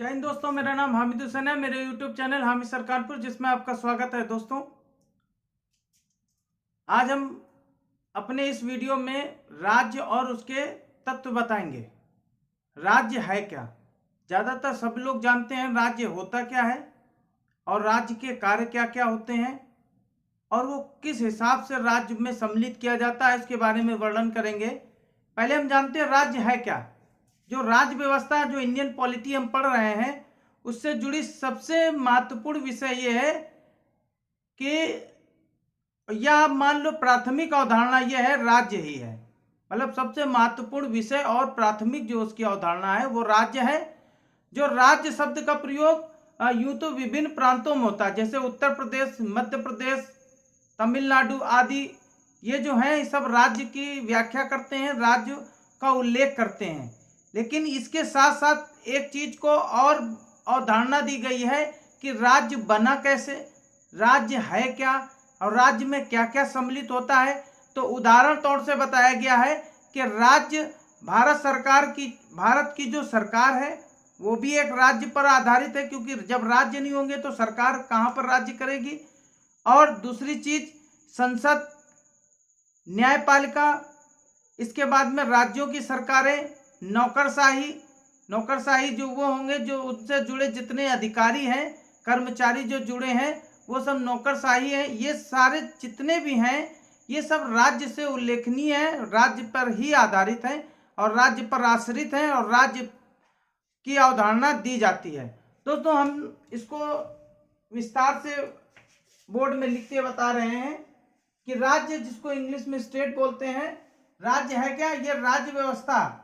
जय हिंद दोस्तों, मेरा नाम हामिद हुसैन है। मेरे यूट्यूब चैनल हामिद सरकारपुर जिसमें आपका स्वागत है। दोस्तों, आज हम अपने इस वीडियो में राज्य और उसके तत्व बताएंगे। राज्य है क्या? ज़्यादातर सब लोग जानते हैं राज्य होता क्या है और राज्य के कार्य क्या क्या होते हैं और वो किस हिसाब से राज्य में सम्मिलित किया जाता है, इसके बारे में वर्णन करेंगे। पहले हम जानते हैं राज्य है क्या। जो राज्य व्यवस्था, जो इंडियन पॉलिटी हम पढ़ रहे हैं, उससे जुड़ी सबसे महत्वपूर्ण विषय ये है कि या मान लो प्राथमिक अवधारणा यह है राज्य ही है। मतलब सबसे महत्वपूर्ण विषय और प्राथमिक जो उसकी अवधारणा है वो राज्य है। जो राज्य शब्द का प्रयोग यूं तो विभिन्न प्रांतों में होता है, जैसे उत्तर प्रदेश, मध्य प्रदेश, तमिलनाडु आदि। ये जो है सब राज्य की व्याख्या करते हैं, राज्य का उल्लेख करते हैं। लेकिन इसके साथ साथ एक चीज को और अवधारणा दी गई है कि राज्य बना कैसे, राज्य है क्या और राज्य में क्या क्या सम्मिलित होता है। तो उदाहरण तौर से बताया गया है कि राज्य भारत की जो सरकार है वो भी एक राज्य पर आधारित है, क्योंकि जब राज्य नहीं होंगे तो सरकार कहाँ पर राज्य करेगी। और दूसरी चीज संसद, न्यायपालिका, इसके बाद में राज्यों की सरकारें, नौकरशाही जो वो होंगे जो उनसे जुड़े जितने अधिकारी हैं, कर्मचारी जो जुड़े हैं वो सब नौकरशाही हैं। ये सारे जितने भी हैं ये सब राज्य से उल्लेखनीय है, राज्य पर ही आधारित हैं और राज्य पर आश्रित हैं और राज्य की अवधारणा दी जाती है। दोस्तों, हम इसको विस्तार से बोर्ड में लिख के बता रहे हैं कि राज्य, जिसको इंग्लिश में स्टेट बोलते हैं, राज्य है क्या? ये राज्य व्यवस्था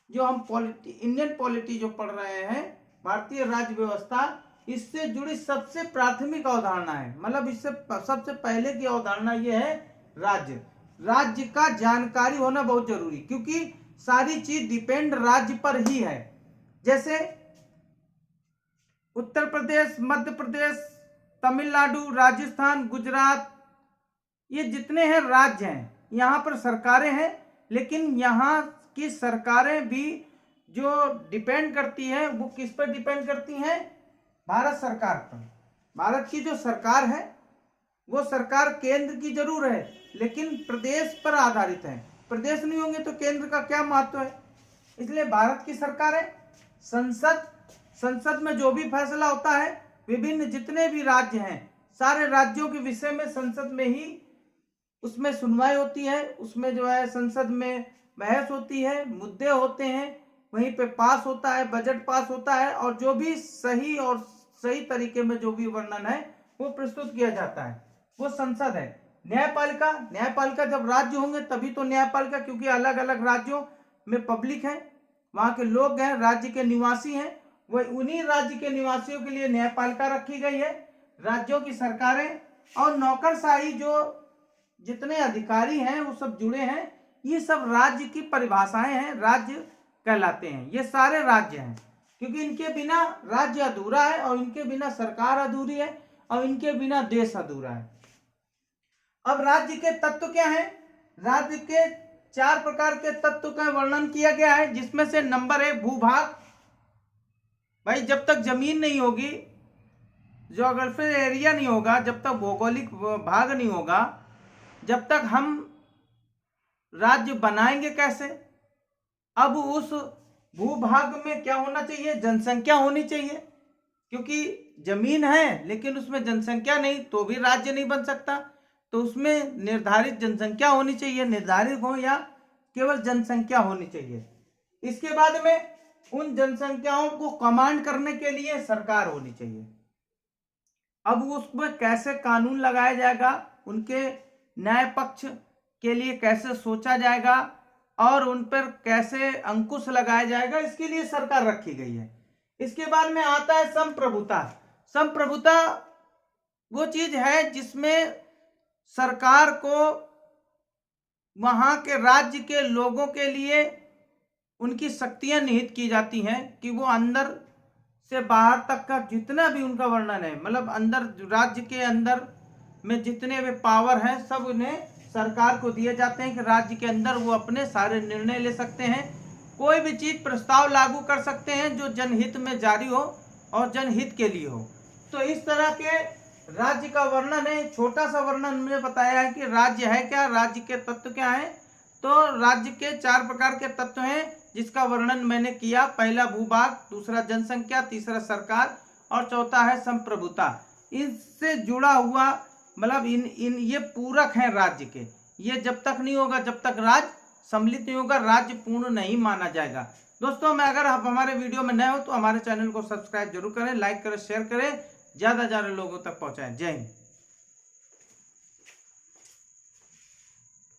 जो हम इंडियन पॉलिटी जो पढ़ रहे हैं, भारतीय राज्य व्यवस्था, इससे जुड़ी सबसे प्राथमिक अवधारणा है। मतलब इससे सबसे पहले की अवधारणा ये है राज्य। राज्य का जानकारी होना बहुत जरूरी, क्योंकि सारी चीज डिपेंड राज्य पर ही है। जैसे उत्तर प्रदेश, मध्य प्रदेश, तमिलनाडु, राजस्थान, गुजरात, ये जितने हैं राज्य हैं, यहाँ पर सरकारें हैं। लेकिन यहाँ की सरकारें भी जो डिपेंड करती हैं वो किस पर डिपेंड करती हैं? भारत सरकार पर। भारत की जो सरकार है वो सरकार केंद्र की जरूर है, लेकिन प्रदेश पर आधारित है। प्रदेश नहीं होंगे तो केंद्र का क्या महत्व है? इसलिए भारत की सरकार है। संसद में जो भी फैसला होता है, विभिन्न जितने भी राज्य हैं, सारे राज्यों के विषय में संसद में ही उसमें सुनवाई होती है। उसमें जो है संसद में बहस होती है, मुद्दे होते हैं, वहीं पे पास होता है, बजट पास होता है और जो भी सही तरीके में जो भी वर्णन है वो प्रस्तुत किया जाता है, वो संसद है। न्यायपालिका जब राज्य होंगे तभी तो न्यायपालिका, क्योंकि अलग अलग राज्यों में पब्लिक है, वहां के लोग हैं, राज्य के निवासी हैं, वही उन्हीं राज्य के निवासियों के लिए न्यायपालिका रखी गई है। राज्यों की सरकारें और नौकरशाही, जो जितने अधिकारी हैं वो सब जुड़े हैं, ये सब राज्य की परिभाषाएं हैं, राज्य कहलाते हैं। ये सारे राज्य हैं, क्योंकि इनके बिना राज्य अधूरा है और इनके बिना सरकार अधूरी है और इनके बिना देश अधूरा है। अब राज्य के तत्व क्या हैं? राज्य के 4 प्रकार के तत्व का वर्णन किया गया है, जिसमें से नंबर 1 भूभाग। भाई, जब तक जमीन नहीं होगी, ज्योग्राफिकल एरिया नहीं होगा, जब तक भौगोलिक भाग नहीं होगा, जब तक हम राज्य बनाएंगे कैसे? अब उस भूभाग में क्या होना चाहिए? जनसंख्या होनी चाहिए, क्योंकि जमीन है लेकिन उसमें जनसंख्या नहीं तो भी राज्य नहीं बन सकता। तो उसमें निर्धारित जनसंख्या होनी चाहिए, निर्धारित हो या केवल जनसंख्या होनी चाहिए। इसके बाद में उन जनसंख्याओं को कमांड करने के लिए सरकार होनी चाहिए। अब उसमें कैसे कानून लगाया जाएगा, उनके न्याय पक्ष के लिए कैसे सोचा जाएगा और उन पर कैसे अंकुश लगाया जाएगा, इसके लिए सरकार रखी गई है। इसके बाद में आता है संप्रभुता। संप्रभुता वो चीज है जिसमें सरकार को वहां के राज्य के लोगों के लिए उनकी शक्तियां निहित की जाती हैं कि वो अंदर से बाहर तक का जितना भी उनका वर्णन है, मतलब अंदर राज्य के अंदर में जितने भी पावर हैं सब उन्हें सरकार को दिए जाते हैं कि राज्य के अंदर वो अपने सारे निर्णय ले सकते हैं, कोई भी चीज प्रस्ताव लागू कर सकते हैं जो जनहित में जारी हो, और जनहित के लिए हो। तो इस तरह के राज्य का वर्णन है, छोटा सा वर्णन में बताया है कि राज्य है क्या, राज्य के तत्व क्या हैं। तो राज्य के 4 प्रकार के तत्व हैं जिसका वर्णन मैंने किया। पहला भूभाग, दूसरा जनसंख्या, तीसरा सरकार और चौथा है संप्रभुता। इससे जुड़ा हुआ मतलब इन ये पूरक हैं राज्य के। ये जब तक नहीं होगा, जब तक राज्य सम्मिलित नहीं होगा, राज्य पूर्ण नहीं माना जाएगा। दोस्तों, मैं अगर आप हमारे वीडियो में नए हो तो हमारे चैनल को सब्सक्राइब जरूर करें, लाइक करें, शेयर करें, ज्यादा लोगों तक पहुंचाएं। जय हिंद।